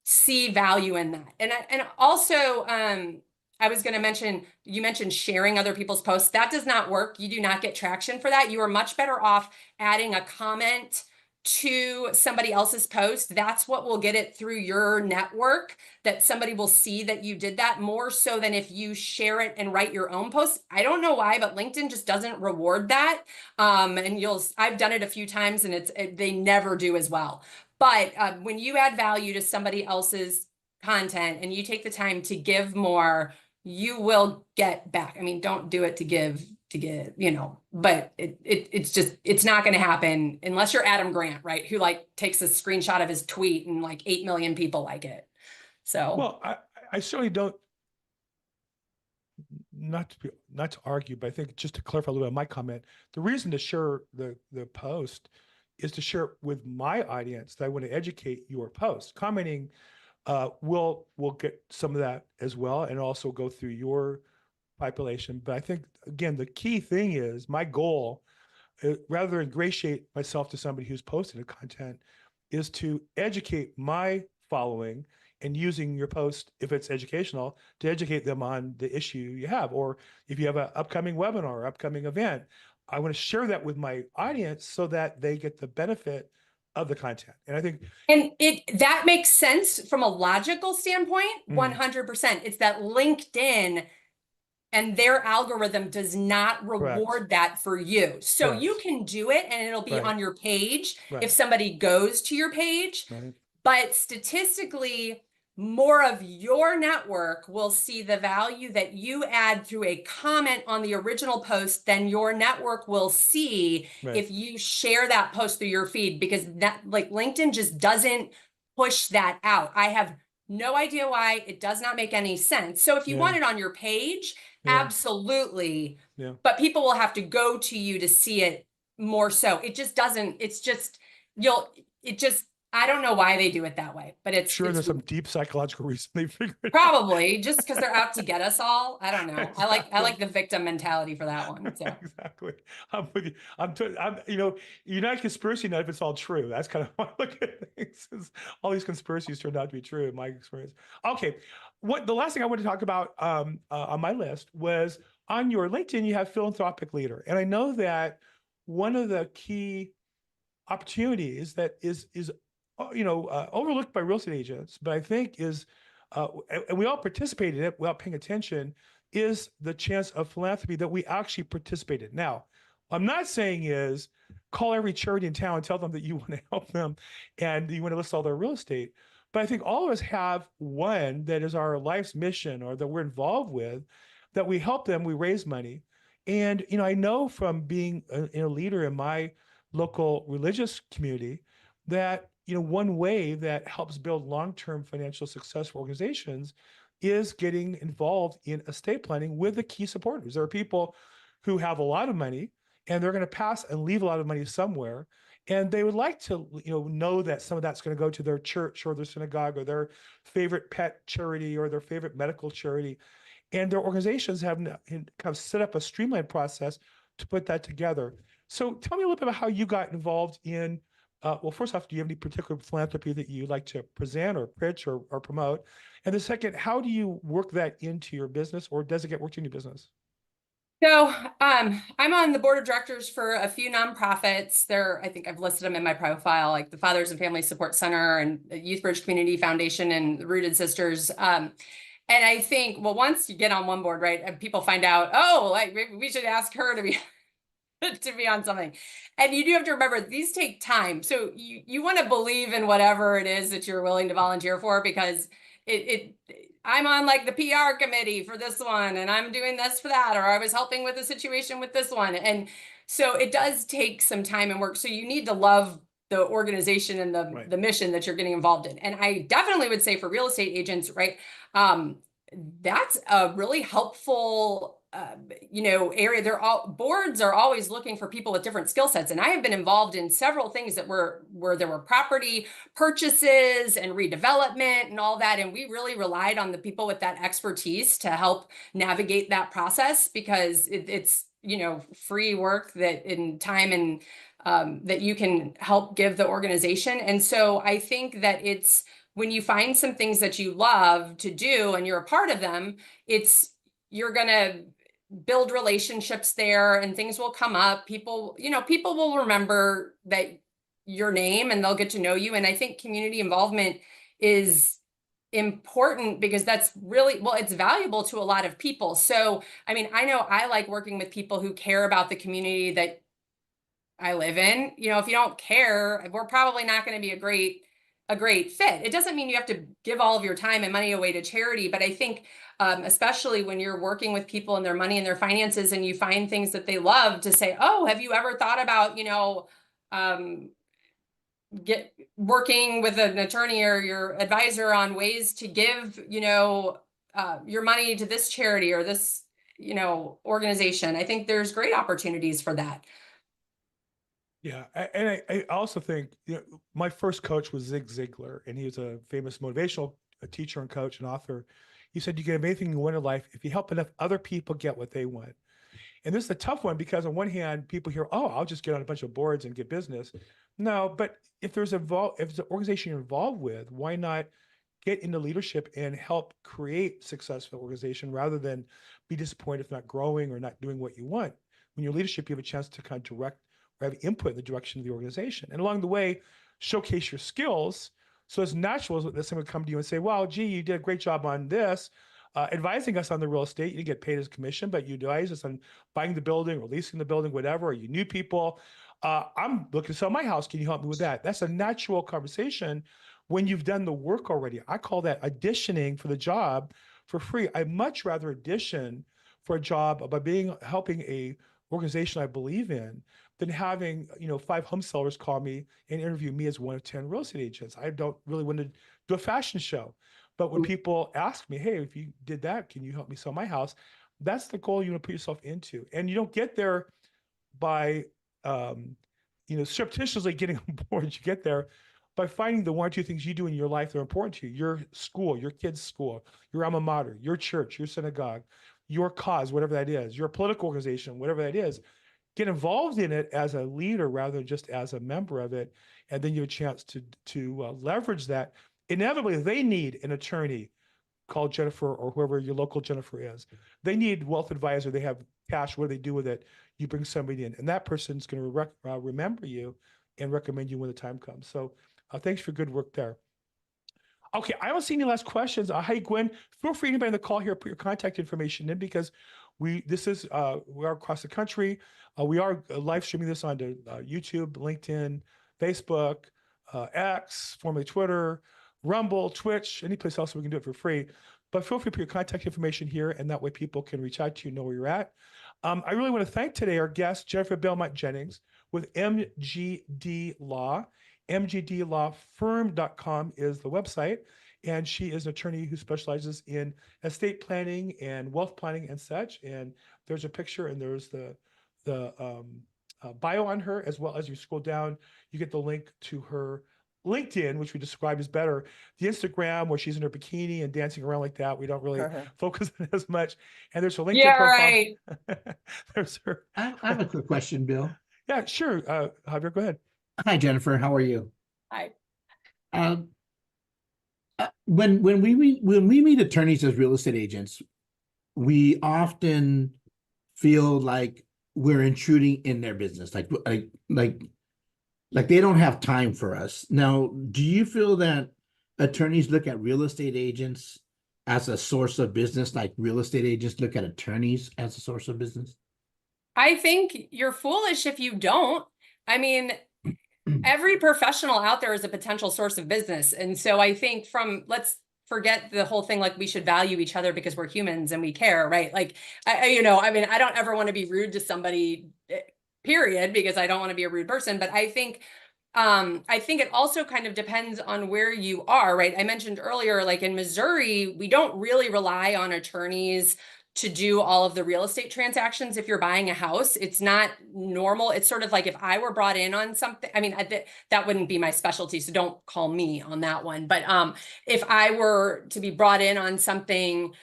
see value in that. And also, I was going to mention, you mentioned sharing other people's posts. That does not work. You do not get traction for that. You are much better off adding a comment to somebody else's post. That's what will get it through your network, that somebody will see that you did that, more so than if you share it and write your own post. I don't know why, but LinkedIn just doesn't reward that. And I've done it a few times, and they never do as well. But when you add value to somebody else's content and you take the time to give more, you will get back. I mean, don't do it to give, but it's not going to happen unless you're Adam Grant, right? Who like takes a screenshot of his tweet and like 8 million people like it. So, well, I certainly don't, not to argue, but I think just to clarify a little bit of my comment, the reason to share the post is to share it with my audience that I want to educate your post. Commenting will get some of that as well, and also go through your population. But I think, again, the key thing is my goal, rather than ingratiate myself to somebody who's posting the content, is to educate my following, and using your post, if it's educational, to educate them on the issue you have. Or if you have an upcoming webinar or upcoming event, I want to share that with my audience so that they get the benefit of the content. And I think, and that makes sense from a logical standpoint, 100%. It's that LinkedIn and their algorithm does not Correct. reward that for you. So you Correct. can do it and it'll be Right. on your page if Right. somebody goes to your page. Right. But statistically, more of your network will see the value that you add through a comment on the original post than your network will see Right. if you share that post through your feed, because that, like, LinkedIn just doesn't push that out. I have no idea why. It does not make any sense. So if you Yeah. want it on your page, Yeah. absolutely. Yeah. But people will have to go to you to see it more so. It just doesn't, it's just, you'll, it just, I don't know why they do it that way, but Sure, it's there's some deep psychological reason they figured it out. probably just because they're out to get us all. I don't know. I Exactly. like the victim mentality for that one. So Exactly. I'm with you. I'm, United Conspiracy Nut if it's all true. That's kind of how I look at things. Is all these conspiracies turned out to be true in my experience. Okay. What the last thing I want to talk about on my list was on your LinkedIn, you have philanthropic leader. And I know that one of the key opportunities that is overlooked by real estate agents, but I think is and we all participate in it without paying attention, is the chance of philanthropy that we actually participate in. Now, I'm not saying is call every charity in town and tell them that you want to help them and you want to list all their real estate. But I think all of us have one that is our life's mission or that we're involved with, that we help them, we raise money. And, I know from being a leader in my local religious community that one way that helps build long-term financial success for organizations is getting involved in estate planning with the key supporters. There are people who have a lot of money and they're going to pass and leave a lot of money somewhere, and they would like to know that some of that's going to go to their church or their synagogue or their favorite pet charity or their favorite medical charity, and their organizations have kind of set up a streamlined process to put that together. So tell me a little bit about how you got involved in, well, first off, do you have any particular philanthropy that you like to present or pitch or promote? And the second, how do you work that into your business, or does it get worked into your business? So, I'm on the board of directors for a few nonprofits. I think I've listed them in my profile, like the Fathers and Family Support Center and the Youth Bridge Community Foundation and the Rooted Sisters. And I think, well, once you get on one board, right, and people find out, oh, like maybe we should ask her to be to be on something. And you do have to remember these take time. So you want to believe in whatever it is that you're willing to volunteer for, because I'm on like the PR committee for this one and I'm doing this for that, or I was helping with a situation with this one. And so it does take some time and work. So you need to love the organization and Right. the mission that you're getting involved in. And I definitely would say for real estate agents, right? Um, that's a really helpful area. Boards are always looking for people with different skill sets, and I have been involved in several things that were where there were property purchases and redevelopment and all that, and we really relied on the people with that expertise to help navigate that process, because it's free work that in time and that you can help give the organization. And so I think that it's when you find some things that you love to do and you're a part of them, you're going to build relationships there and things will come up. People will remember that your name and they'll get to know you. And I think community involvement is important because that's really, well, it's valuable to a lot of people. So, I mean, I know I like working with people who care about the community that I live in. If you don't care, we're probably not going to be a great fit. It doesn't mean you have to give all of your time and money away to charity, but I think especially when you're working with people and their money and their finances and you find things that they love, to say, oh, have you ever thought about, um, get working with an attorney or your advisor on ways to give, your money to this charity or this, organization. I think there's great opportunities for that. Yeah, and I also think my first coach was Zig Ziglar, and he was a famous motivational teacher and coach and author. He said, "You can have anything you want in life if you help enough other people get what they want." And this is a tough one because on one hand, people hear, "Oh, I'll just get on a bunch of boards and get business." No, but if there's if it's an organization you're involved with, why not get into leadership and help create successful organization rather than be disappointed if not growing or not doing what you want? When you're leadership, you have a chance to kind of direct or have input in the direction of the organization. And along the way, showcase your skills. So it's natural that someone would come to you and say, "Well, gee, you did a great job on this. advising us on the real estate. You get paid as commission, but you advise us on buying the building or leasing the building, whatever, or you knew people. I'm looking to sell my house. Can you help me with that? That's a natural conversation when you've done the work already. I call that auditioning for the job for free. I'd much rather audition for a job by helping a organization I believe in than having, 5 home sellers call me and interview me as one of 10 real estate agents. I don't really want to do a fashion show. But when people ask me, hey, if you did that, can you help me sell my house? That's the goal you want to put yourself into. And you don't get there by, surreptitiously getting on board. You get there by finding the 1 or 2 things you do in your life that are important to you: your school, your kids' school, your alma mater, your church, your synagogue, your cause, whatever that is, your political organization, whatever that is. Get involved in it as a leader rather than just as a member of it, and then you have a chance to leverage that. Inevitably, they need an attorney. Call Jennifer or whoever your local Jennifer is. They need wealth advisor. They have cash. What do they do with it? You bring somebody in, and that person's going to remember you and recommend you when the time comes. So thanks for good work there. Okay, I don't see any last questions. Hey, Gwen, feel free, anybody on the call here, put your contact information in, because we are across the country. We are live streaming this onto YouTube, LinkedIn, Facebook, X, formerly Twitter, Rumble, Twitch, any place else we can do it for free. But feel free to put your contact information here, and that way people can reach out to you, know where you're at. I really want to thank today our guest, Jennifer Belmont Jennings with MGD Law. mgdlawfirm.com is the website, and she is an attorney who specializes in estate planning and wealth planning and such. And there's a picture, and there's the bio on her, as well as you scroll down, you get the link to her LinkedIn, which we described as better. The Instagram, where she's in her bikini and dancing around like that, we don't really focus on as much. And there's her LinkedIn Yeah, profile. right. There's her. I have a quick question, Bill. Yeah, sure. Javier, go ahead. Hi, Jennifer. How are you? Hi. When we meet attorneys as real estate agents, we often feel like we're intruding in their business, like they don't have time for us. Now, do you feel that attorneys look at real estate agents as a source of business, like real estate agents look at attorneys as a source of business? I think you're foolish if you don't. I mean, every professional out there is a potential source of business. And so I think let's forget the whole thing, like we should value each other because we're humans and we care, right? Like, I don't ever want to be rude to somebody, period, because I don't want to be a rude person. But I think it also kind of depends on where you are, right? I mentioned earlier, like in Missouri, we don't really rely on attorneys to do all of the real estate transactions. If you're buying a house, it's not normal. It's sort of like if I were brought in on something, I mean, that wouldn't be my specialty, so don't call me on that one. But if I were to be brought in on something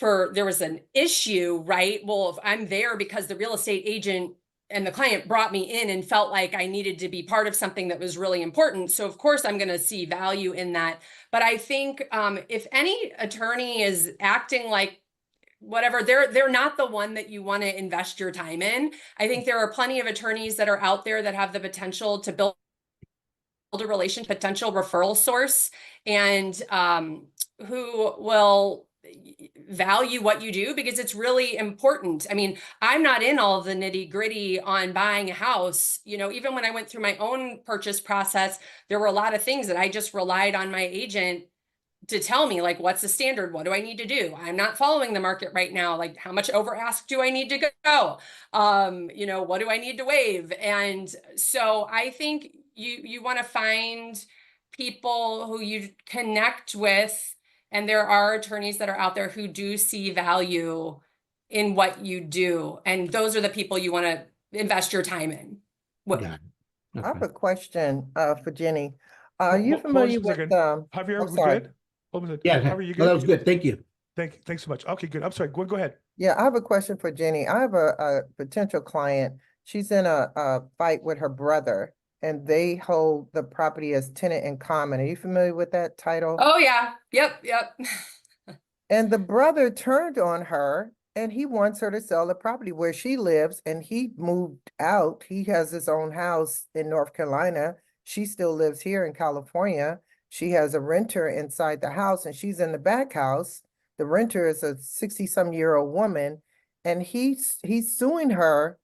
there was an issue, right? Well, if I'm there because the real estate agent and the client brought me in and felt like I needed to be part of something that was really important. So of course I'm going to see value in that. But I think if any attorney is acting like whatever, they're not the one that you want to invest your time in. I think there are plenty of attorneys that are out there that have the potential to build a potential referral source, and who will value what you do because it's really important. I mean, I'm not in all the nitty gritty on buying a house. Even when I went through my own purchase process, there were a lot of things that I just relied on my agent to tell me, like, what's the standard? What do I need to do? I'm not following the market right now. Like, how much over ask do I need to go? What do I need to waive? And so I think you want to find people who you connect with. And there are attorneys that are out there who do see value in what you do. And those are the people you want to invest your time in. Yeah. I have a question for Jenny. Are Hold- you hold familiar just a with second. Javier, I'm we sorry. good? What was it? Yeah. Javier, you No, that good? was good. Thank you. Thanks so much. Okay, good. I'm sorry. Go ahead. Yeah, I have a question for Jenny. I have a potential client. She's in a fight with her brother, and they hold the property as tenant in common. Are you familiar with that title? Oh yeah. Yep. And the brother turned on her, and he wants her to sell the property where she lives, and he moved out. He has his own house in North Carolina. She still lives here in California. She has a renter inside the house, and she's in the back house. the renter is a 60-some-year-old woman, and he's suing her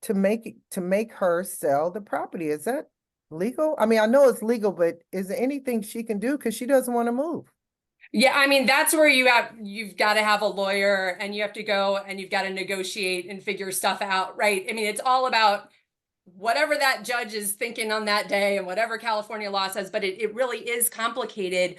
to make her sell the property. Is that legal? I mean, I know it's legal, but is there anything she can do? Because she doesn't want to move. Yeah, I mean, that's where you've got to have a lawyer, and you have to go and you've got to negotiate and figure stuff out, right? I mean, it's all about whatever that judge is thinking on that day and whatever California law says, but it really is complicated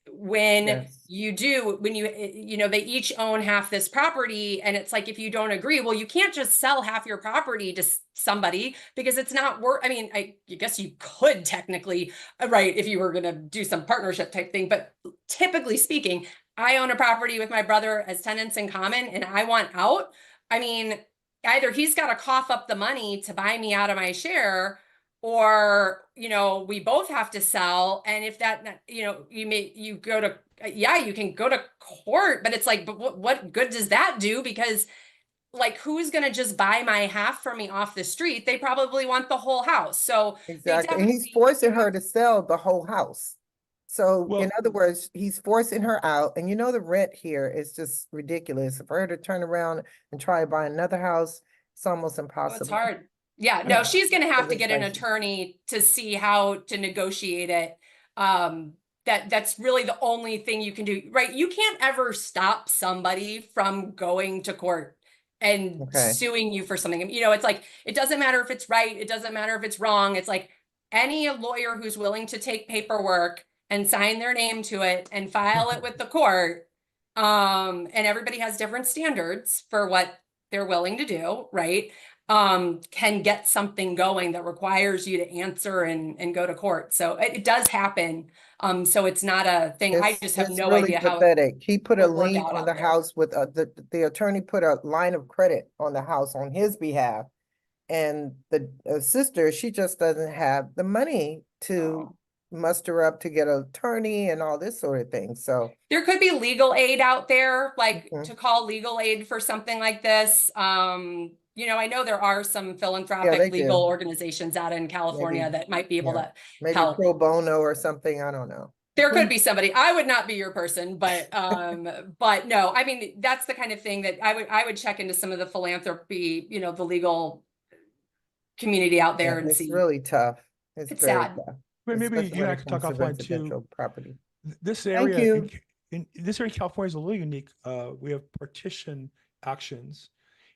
when Yes. they each own half this property, and it's like, if you don't agree, well, you can't just sell half your property to somebody, because it's not worth, I mean, I guess you could technically, right, if you were going to do some partnership type thing, but typically speaking, I own a property with my brother as tenants in common, and I want out. I mean, either he's got to cough up the money to buy me out of my share, or we both have to sell. And if that, you go to, you can go to court, but it's like, but what good does that do? Because like, who's going to just buy my half from me off the street? They probably want the whole house. So Exactly. And he's forcing her to sell the whole house. So Well- in other words, he's forcing her out, and the rent here is just ridiculous. For her to turn around and try to buy another house, it's almost impossible. It's hard. Yeah, no, she's going to have to It's get an pricey. attorney to see how to negotiate it. That's really the only thing you can do, right? You can't ever stop somebody from going to court and Okay. suing you for something. It's like, it doesn't matter if it's right. It doesn't matter if it's wrong. It's like any lawyer who's willing to take paperwork and sign their name to it and file it with the court. And everybody has different standards for what they're willing to do, right? Can get something going that requires you to answer and go to court. So it does happen. So it's not a thing. I just have It's no really idea how. pathetic. He put a would work lien out on out the there. house with the attorney put a line of credit on the house on his behalf. And the sister, she just doesn't have the money to Oh. muster up to get an attorney and all this sort of thing. So There could be legal aid out there, like Mhm. to call legal aid for something like this. I know there are some philanthropic they legal do. organizations out in California Maybe, that might be able to maybe help. pro bono or something. I don't know. There could be somebody. I would not be your person, but but no, I mean, that's the kind of thing that I would check into some of the philanthropy, the legal community out there and It's see. really tough. It's It's very sad. tough. Maybe especially you when and I it could talk comes to offline too. residential property. This area you. in this area in California is a little unique. We have partition actions,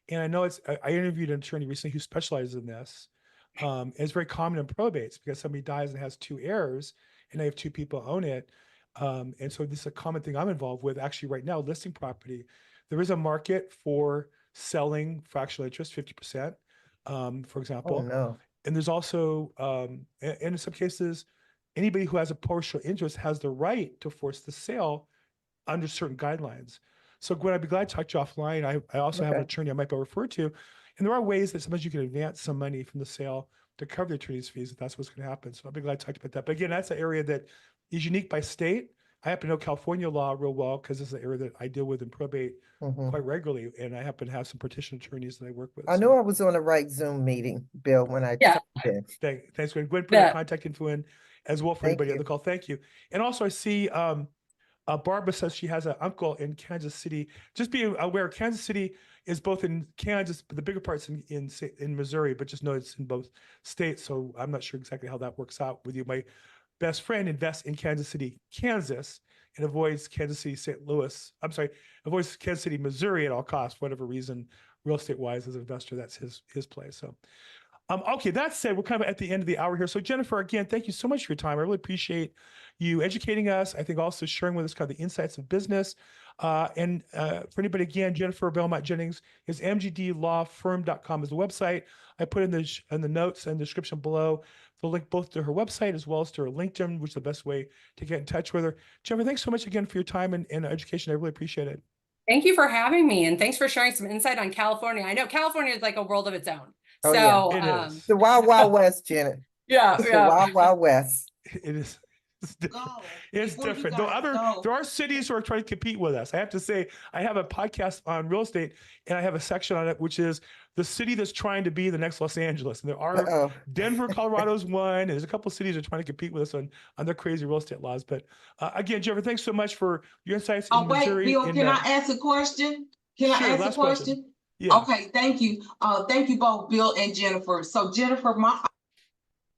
and I know I interviewed an attorney recently who specializes in this. It's very common in probates because somebody dies and has two heirs, and they have two people own it. And so this is a common thing I'm involved with actually right now, listing property. There is a market for selling fractional interest, 50%, for example. Oh no. And there's also, and in some cases, anybody who has a partial interest has the right to force the sale under certain guidelines. So Gwen, I'd be glad to talk to you offline. I also have an Okay. attorney I might be able to refer to. And there are ways that sometimes you can advance some money from the sale to cover the attorney's fees if that's what's going to happen. So I'd be glad to talk about that. But again, that's an area that is unique by state. I happen to know California law real well because this is an area that I deal with in probate Mhm. quite regularly. And I happen to have some partition attorneys that I work with. I So know I was on the right Zoom meeting, Bill, when I Yeah. tuned in. thanks, Gwen. Gwen put Yeah. our contact info in as well for Thank anybody on you. the call. Thank you. And also I see Barbara says she has an uncle in Kansas City. Just be aware, Kansas City is both in Kansas, but the bigger part's in Missouri, but just know it's in both states. So I'm not sure exactly how that works out with you. My best friend invests in Kansas City, Kansas, and avoids Kansas City, St. Louis. I'm sorry, avoids Kansas City, Missouri at all costs, for whatever reason, real estate wise as an investor, that's his play. So okay, that said, we're kind of at the end of the hour here. So Jennifer, again, thank you so much for your time. I really appreciate you educating us. I think also sharing with us kind of the insights of business. And for anybody, again, Jennifer Belmont Jennings is mgdlawfirm.com is the website. I put in the notes and description below the link both to her website as well as to her LinkedIn, which is the best way to get in touch with her. Jennifer, thanks so much again for your time and education. I really appreciate it. Thank you for having me, and thanks for sharing some insight on California. I know California is like a world of its own. Oh, So yeah. It is. The Wild Wild West, Janet. yeah, It's the yeah. Wild Wild West. It is. It's different. Go. It's Before you different. guys go. There are cities who are trying to compete with us. I have to say, I have a podcast on real estate and I have a section on it, which is the city that's trying to be the next Los Angeles. And there are Uh-oh. Denver, Colorado's one, and there's a couple of cities that are trying to compete with us on their crazy real estate laws. But again, Jennifer, thanks so much for your insights in Oh, wait, Missouri. Bill, can I ask a question? Can I ask a last question. question? Yeah. Okay, thank you. Thank you both, Bill and Jennifer. So Jennifer,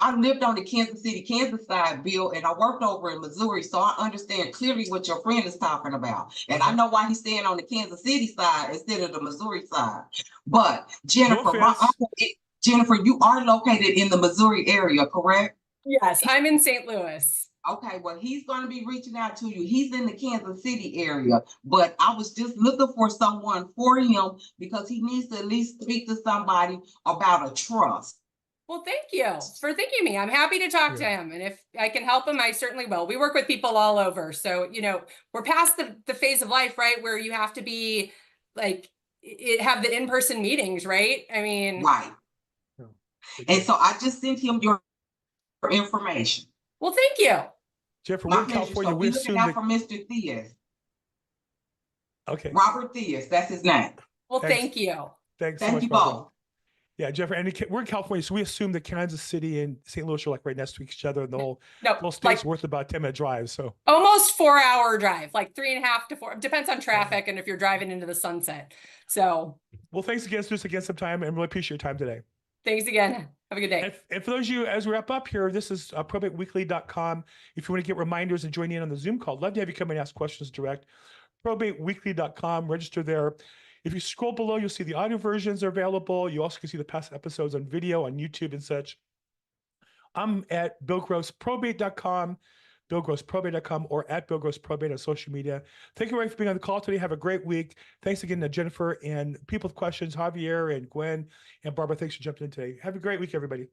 I lived on the Kansas City, Kansas side, Bill, and I worked over in Missouri, so I understand clearly what your friend is talking about. And I know why he's staying on the Kansas City side instead of the Missouri side. But Jennifer, No offense. Jennifer, you are located in the Missouri area, correct? Yes, I'm in St. Louis. Okay, well, he's going to be reaching out to you. He's in the Kansas City area, but I was just looking for someone for him because he needs to at least speak to somebody about a trust. Well, thank you for thinking of me. I'm happy to talk to him. And if I can help him, I certainly will. We work with people all over. So, we're past the phase of life, right? Where you have to be like, have the in-person meetings, right? I mean, Right. And so I just sent him your information. well, thank you. Jennifer, My we're in pleasure. California. So We we're looking assume out that. for Mr. Theus. Okay. Robert Theus, that's his name. Well, Thanks. thank you. Thanks so Thank much, you Barbara. both. Yeah, Jennifer, and we're in California, so we assume that Kansas City and St. Louis are like right next to each other, and the whole No, state's like worth about 10-minute drive. So almost 4-hour drive, like 3.5 to 4. Depends on traffic and if you're driving into the sunset. So, well, thanks again. Do this again sometime, and really appreciate your time today. thanks again. Have a good day. And for those of you, as we wrap up here, this is probateweekly.com. If you want to get reminders and join in on the Zoom call, love to have you come and ask questions direct. Probateweekly.com, register there. If you scroll below, you'll see the audio versions are available. You also can see the past episodes on video on YouTube and such. I'm at BillGrossProbate.com, BillGrossProbate.com, or at BillGrossProbate on social media. Thank you everybody for being on the call today. Have a great week. Thanks again to Jennifer and people with questions, Javier and Gwen and Barbara. Thanks for jumping in today. Have a great week, everybody.